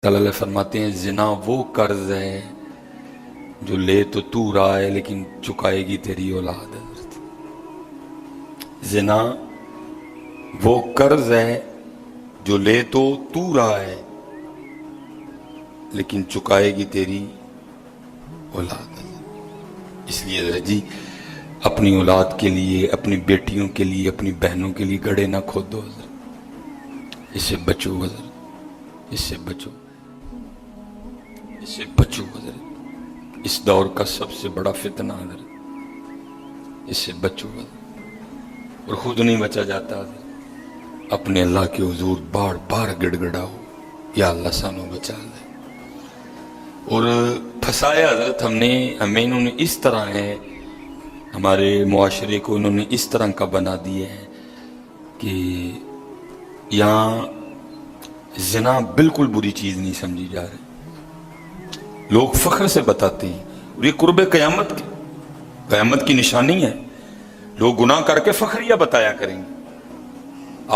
اللہ فرماتے ہیں زنا وہ قرض ہے جو لے تو تو رہا ہے لیکن چکائے گی تیری اولاد. زنا وہ قرض ہے جو لے تو تو رہا ہے لیکن چکائے گی تیری اولاد. اس لیے حضرت جی اپنی اولاد کے لیے، اپنی بیٹیوں کے لیے، اپنی بہنوں کے لیے گڑھے نہ کھودو حضرت. اس سے بچو حضرت، اس سے بچو، اس سے بچو حضرت. اس دور کا سب سے بڑا فتنہ حضرت، اس سے بچو حضرت. اور خود نہیں بچا جاتا حضرت، اپنے اللہ کے حضور بار بار گڑ گڑاؤ، یا اللہ سانو بچا لے. اور پھنسایا حضرت ہمیں انہوں نے اس طرح ہے، ہمارے معاشرے کو انہوں نے اس طرح کا بنا دیا ہے کہ یہاں زنا بالکل بری چیز نہیں سمجھی جا رہی. لوگ فخر سے بتاتے ہیں، اور یہ قرب قیامت کی نشانی ہے. لوگ گناہ کر کے فخریہ بتایا کریں گے.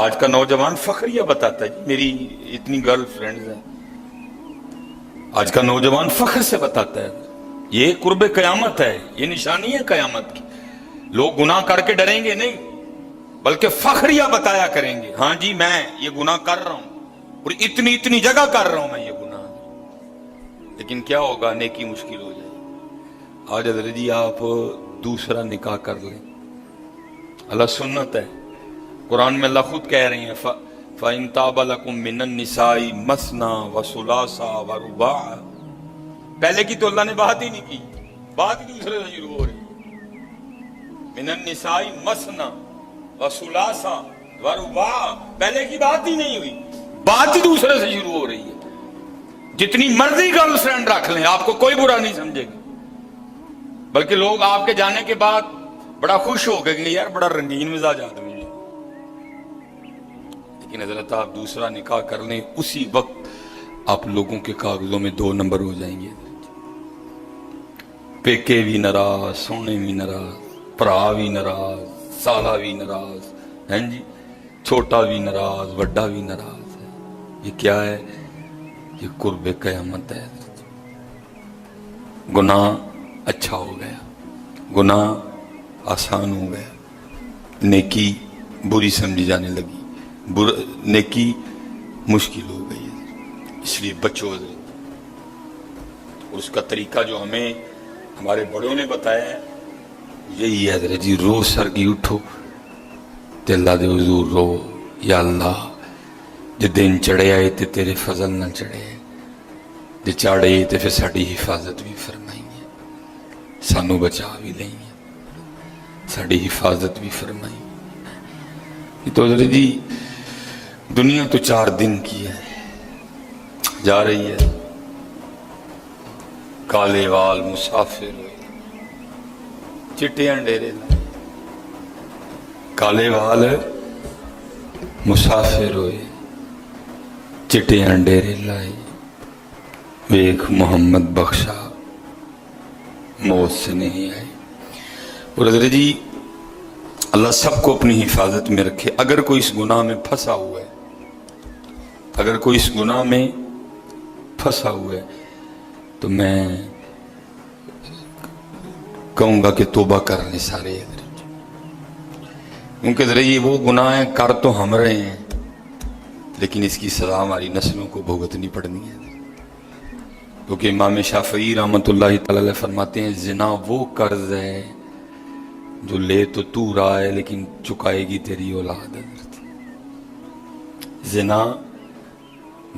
آج کا نوجوان فخریہ بتاتا ہے میری اتنی گرل فرینڈز ہیں. آج کا نوجوان فخر سے بتاتا ہے. یہ قرب قیامت ہے، یہ نشانی ہے قیامت کی. لوگ گناہ کر کے ڈریں گے نہیں، بلکہ فخریہ بتایا کریں گے، ہاں جی میں یہ گناہ کر رہا ہوں اور اتنی جگہ کر رہا ہوں میں یہ گناہ. لیکن کیا ہوگا؟ نیکی مشکل ہو جائے. آج حضرت جی آپ دوسرا نکاح کر لیں، اللہ سنت ہے. قرآن میں اللہ خود کہہ رہے ہیں فَإِن تَابَ لَكُم مِّنَ النِّسَاءِ مَثْنَىٰ وَثُلَاثَ وَرُبَاعَ. پہلے کی تو اللہ نے بات ہی نہیں کی، بات ہی دوسرے سے شروع ہو رہی ہے. مِّنَ النِّسَاءِ مَثْنَىٰ وَثُلَاثَ وَرُبَاعَ. پہلے کی بات ہی نہیں ہوئی، بات ہی دوسرے سے شروع ہو رہی ہے. جتنی مرضی گرل فرینڈ رکھ لیں، آپ کو کوئی برا نہیں سمجھے گا. بلکہ لوگ آپ کے جانے کے بعد بڑا خوش ہو گئے کہ یار بڑا رنگین مزاج آدمی ہے. لیکن حضرت آپ دوسرا نکاح کر لیں، اسی وقت آپ لوگوں کے کاغذوں میں 2 نمبر ہو جائیں گے. پیکے بھی ناراض، سونے بھی ناراض، پرا بھی ناراض، سالہ بھی ناراض، ہیں جی چھوٹا بھی ناراض، بڑا بھی ناراض ہے. یہ کیا ہے؟ یہ قرب قیامت ہے. گناہ اچھا ہو گیا، گناہ آسان ہو گیا، نیکی بری سمجھی جانے لگی، نیکی مشکل ہو گئی ہے. اس لیے بچو حضرت. اس کا طریقہ جو ہمیں ہمارے بڑوں نے بتایا ہے یہی ہے حضرت جی. روز سرگی اٹھو تے اللہ دے حضور رو، یا اللہ جے دن چڑھے آئے تے تیرے فضل نہ چڑھے، جے چاڑے تے پھر ساڑی حفاظت بھی فرمائیں گے، سانو بچا بھی لیں گے، ساڑی حفاظت بھی فرمائیں گے. تو حضرت جی دنیا تو 4 دن کی ہے، جا رہی ہے. کالے وال مسافر ہوئے، چٹیاں ڈیرے لائے. کالے وال مسافر ہوئے، چٹیاں ڈیرے لائے. ویک محمد بخشا موت سے نہیں آئے. اور حضرت جی اللہ سب کو اپنی حفاظت میں رکھے. اگر کوئی اس گناہ میں پھنسا ہوا ہے، اگر کوئی اس گناہ میں پھنسا ہوا ہے تو میں کہوں گا کہ توبہ کر لیں سارے. کیونکہ حضرت یہ وہ گناہ ہیں کر تو ہم رہے ہیں، لیکن اس کی سزا ہماری نسلوں کو بھگتنی پڑنی ہے. کیونکہ امام شافعی رحمۃ اللہ تعالی علیہ فرماتے ہیں زنا وہ قرض ہے جو لے تو تو رہا ہے لیکن چکائے گی تیری اولاد. زنا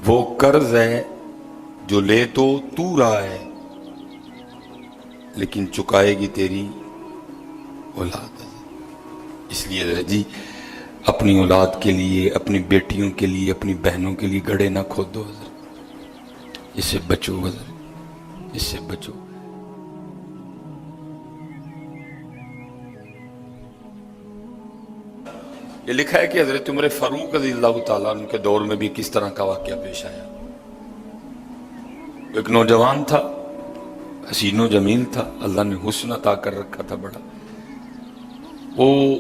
وہ قرض ہے جو لے تو تو رہا ہے لیکن چکائے گی تیری اولاد. اس لیے حضرت جی اپنی اولاد کے لیے، اپنی بیٹیوں کے لیے، اپنی بہنوں کے لیے گڑھے نہ کھودو حضرت. اس سے بچو حضرت، اس سے بچو. یہ لکھا ہے کہ حضرت عمر فاروق رضی اللہ تعالیٰ عنہ کے دور میں بھی کس طرح کا واقعہ پیش آیا. ایک نوجوان تھا، حسین و جمیل تھا، اللہ نے حسن عطا کر رکھا تھا بڑا.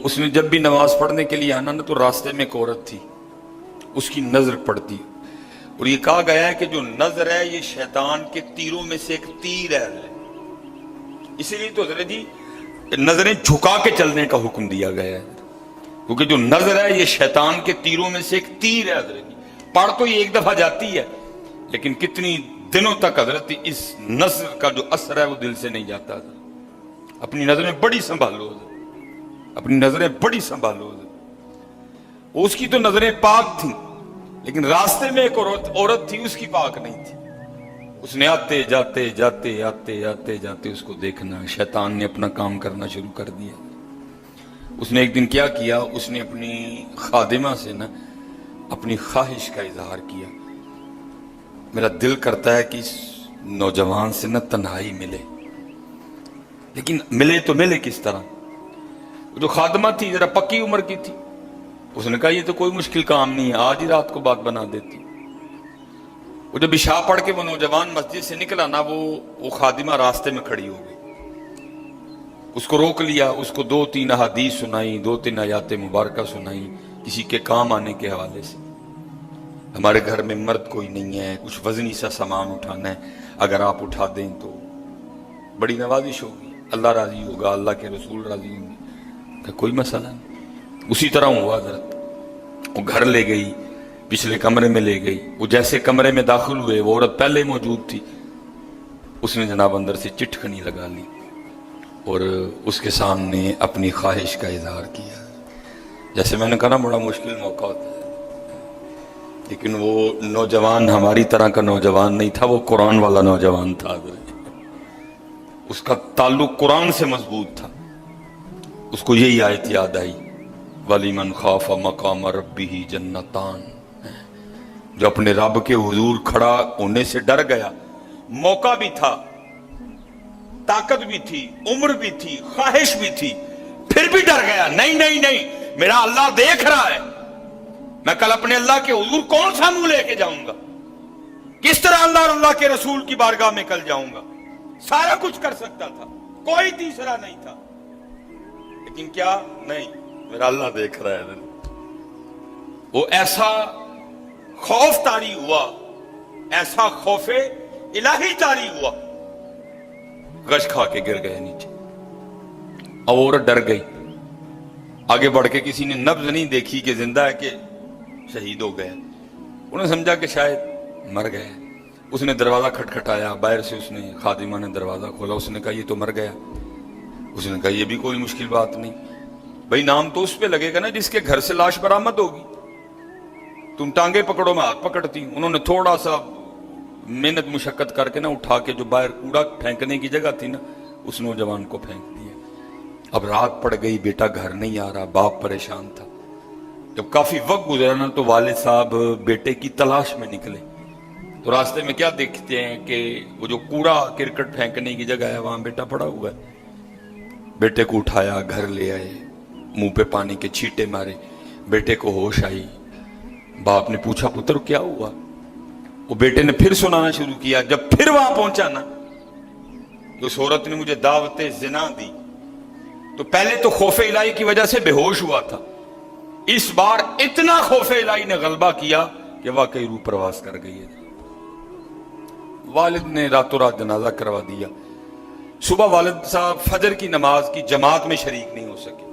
اس نے جب بھی نماز پڑھنے کے لیے آنا نا تو راستے میں ایک عورت تھی، اس کی نظر پڑتی اور یہ کہا گیا ہے کہ جو نظر ہے یہ شیطان کے تیروں میں سے ایک تیر ہے، اسی لیے تو حضرت جی نظریں جھکا کے چلنے کا حکم دیا گیا ہے، کیونکہ جو نظر ہے یہ شیطان کے تیروں میں سے ایک تیر ہے حضرت جی۔ پڑھ تو یہ ایک دفعہ جاتی ہے لیکن کتنی دنوں تک حضرت اس نظر کا جو اثر ہے وہ دل سے نہیں جاتا حضرت۔ اپنی نظریں بڑی سنبھالو حضرت، اپنی نظریں بڑی سنبھالو حضرت۔ اس کی تو نظریں پاک تھیں لیکن راستے میں ایک عورت تھی، اس کی پاک نہیں تھی۔ اس نے آتے جاتے جاتے آتے آتے جاتے اس کو دیکھنا، شیطان نے اپنا کام کرنا شروع کر دیا۔ اس نے ایک دن کیا کیا، اس نے اپنی خادمہ سے نا اپنی خواہش کا اظہار کیا، میرا دل کرتا ہے کہ اس نوجوان سے نا تنہائی ملے، لیکن ملے تو ملے کس طرح؟ وہ جو خادمہ تھی ذرا پکی عمر کی تھی، اس نے کہا یہ تو کوئی مشکل کام نہیں ہے، آج ہی رات کو بات بنا دیتی۔ وہ جب عشاء پڑھ کے وہ نوجوان مسجد سے نکلا نا، وہ خادمہ راستے میں کھڑی ہو گئی، اس کو روک لیا، اس کو 2-3 احادیث سنائی، 2-3 آیات مبارکہ سنائی کسی کے کام آنے کے حوالے سے۔ ہمارے گھر میں مرد کوئی نہیں ہے، کچھ وزنی سا سامان اٹھانا ہے، اگر آپ اٹھا دیں تو بڑی نوازش ہوگی، اللہ راضی ہوگا، اللہ کے رسول راضی ہوں گے، کہ کوئی مسئلہ نہیں۔ اسی طرح ہوا حضرت، وہ گھر لے گئی، پچھلے کمرے میں لے گئی، وہ جیسے کمرے میں داخل ہوئے وہ عورت پہلے موجود تھی، اس نے جناب اندر سے چٹکنی لگا لی اور اس کے سامنے اپنی خواہش کا اظہار کیا۔ جیسے میں نے کہا نا بڑا مشکل موقع ہوتا ہے، لیکن وہ نوجوان ہماری طرح کا نوجوان نہیں تھا، وہ قرآن والا نوجوان تھا، اس کا تعلق قرآن سے مضبوط تھا۔ اس کو یہی آیت یاد آئی، وَلِمَنْ خَافَ مَقَامَ رَبِّهِ جَنَّتَانِ، جو اپنے رب کے حضور کھڑا ہونے سے ڈر گیا، موقع بھی تھا، طاقت بھی تھی، عمر بھی تھی، خواہش بھی تھی، پھر بھی ڈر گیا، نہیں نہیں نہیں، میرا اللہ دیکھ رہا ہے، میں کل اپنے اللہ کے حضور کون سا منہ لے کے جاؤں گا، کس طرح اللہ اور اللہ کے رسول کی بارگاہ میں کل جاؤں گا۔ سارا کچھ کر سکتا تھا، کوئی تیسرا نہیں تھا، لیکن کیا نہیں، میرا اللہ دیکھ رہا ہے۔ وہ ایسا خوف طاری ہوا، ایسا خوف الہی طاری ہوا، غش کھا کے گر گئے نیچے۔ اب عورت ڈر گئی، آگے بڑھ کے کسی نے نبض نہیں دیکھی کہ زندہ ہے کہ شہید ہو گئے، انہوں نے سمجھا کہ شاید مر گئے۔ اس نے دروازہ کھٹکھٹایا، باہر سے اس نے خادمہ نے دروازہ کھولا، اس نے کہا یہ تو مر گیا۔ اس نے کہا یہ بھی کوئی مشکل بات نہیں، بھئی نام تو اس پہ لگے گا نا جس کے گھر سے لاش برآمد ہوگی، تم ٹانگے پکڑو میں ہاتھ پکڑتی ہوں۔ انہوں نے تھوڑا سا محنت مشقت کر کے نا اٹھا کے جو باہر کوڑا پھینکنے کی جگہ تھی نا، اس نوجوان کو پھینک دیا۔ اب رات پڑ گئی، بیٹا گھر نہیں آ رہا، باپ پریشان تھا۔ جب کافی وقت گزرا نا تو والد صاحب بیٹے کی تلاش میں نکلے، تو راستے میں کیا دیکھتے ہیں کہ وہ جو کوڑا کرکٹ پھینکنے کی جگہ ہے وہاں بیٹا پڑا ہوا ہے۔ بیٹے کو اٹھایا، گھر لے آئے، منہ پہ پانی کے چھینٹے مارے، بیٹے کو ہوش آئی۔ باپ نے پوچھا پتر کیا ہوا؟ وہ بیٹے نے پھر سنانا شروع کیا۔ جب پھر وہاں پہنچا نا تو اس عورت نے مجھے دعوت زنا دی، تو پہلے تو خوف الہی کی وجہ سے بے ہوش ہوا تھا، اس بار اتنا خوف الہی نے غلبہ کیا کہ واقعی روح پرواز کر گئی ہے۔ والد نے راتوں رات جنازہ کروا دیا۔ صبح والد صاحب فجر کی نماز کی جماعت میں شریک نہیں ہو سکے۔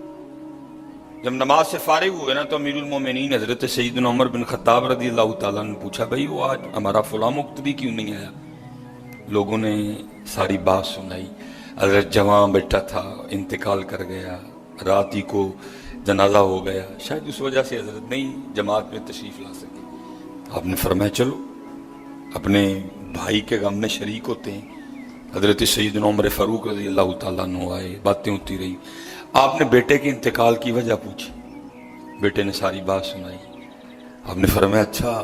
جب نماز سے فارغ ہوئے نا تو امیر المومنین حضرت سیدنا عمر بن خطاب رضی اللہ تعالیٰ نے پوچھا بھائی وہ آج ہمارا فلاں مقتدی کیوں نہیں آیا؟ لوگوں نے ساری بات سنائی، حضرت جوان بیٹا تھا، انتقال کر گیا، رات ہی کو جنازہ ہو گیا، شاید اس وجہ سے حضرت نہیں جماعت میں تشریف لا سکے۔ آپ نے فرمایا چلو اپنے بھائی کے غم میں شریک ہوتے ہیں۔ حضرت سیدنا عمر فاروق رضی اللہ تعالیٰ عنہ آئے، باتیں ہوتی رہی، آپ نے بیٹے کے انتقال کی وجہ پوچھی، بیٹے نے ساری بات سنائی۔ آپ نے فرمایا اچھا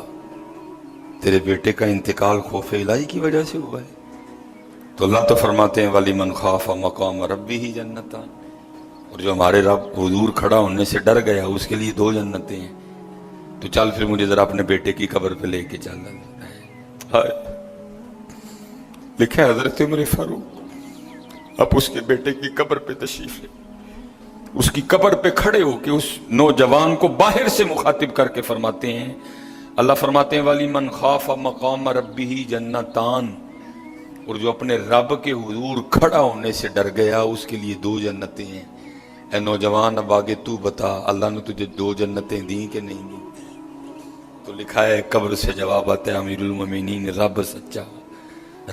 تیرے بیٹے کا انتقال خوف الہی کی وجہ سے ہوا ہے؟ تو اللہ تو فرماتے ہیں وَلِمَنْ خَافَ مَقَامَ رَبِّهِ جَنَّتَانِ، اور جو ہمارے رب حضور کھڑا ہونے سے ڈر گیا اس کے لیے 2 جنتیں ہیں۔ تو چل پھر مجھے ذرا اپنے بیٹے کی قبر پہ لے کے چل۔ لکھا ہے حضرت عمر فاروق اب اس کے بیٹے کی قبر پہ تشریف لے، اس کی قبر پہ کھڑے ہو کے اس نوجوان کو باہر سے مخاطب کر کے فرماتے ہیں اللہ فرماتے ہیں ولی من خاف مقام ربہ جنتان، اور جو اپنے رب کے حضور کھڑا ہونے سے ڈر گیا اس کے لیے 2 جنتیں ہیں۔ اے نوجوان اب آگے تو بتا اللہ نے تجھے 2 جنتیں دیں کہ نہیں دیں؟ تو لکھا ہے قبر سے جواب آتا ہے امیر المومنین رب سچا،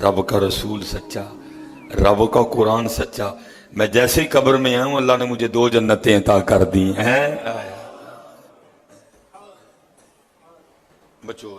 رب کا رسول سچا، رب کا قرآن سچا، میں جیسے ہی قبر میں آؤں اللہ نے مجھے 2 جنتیں عطا کر دی ہیں۔ بچو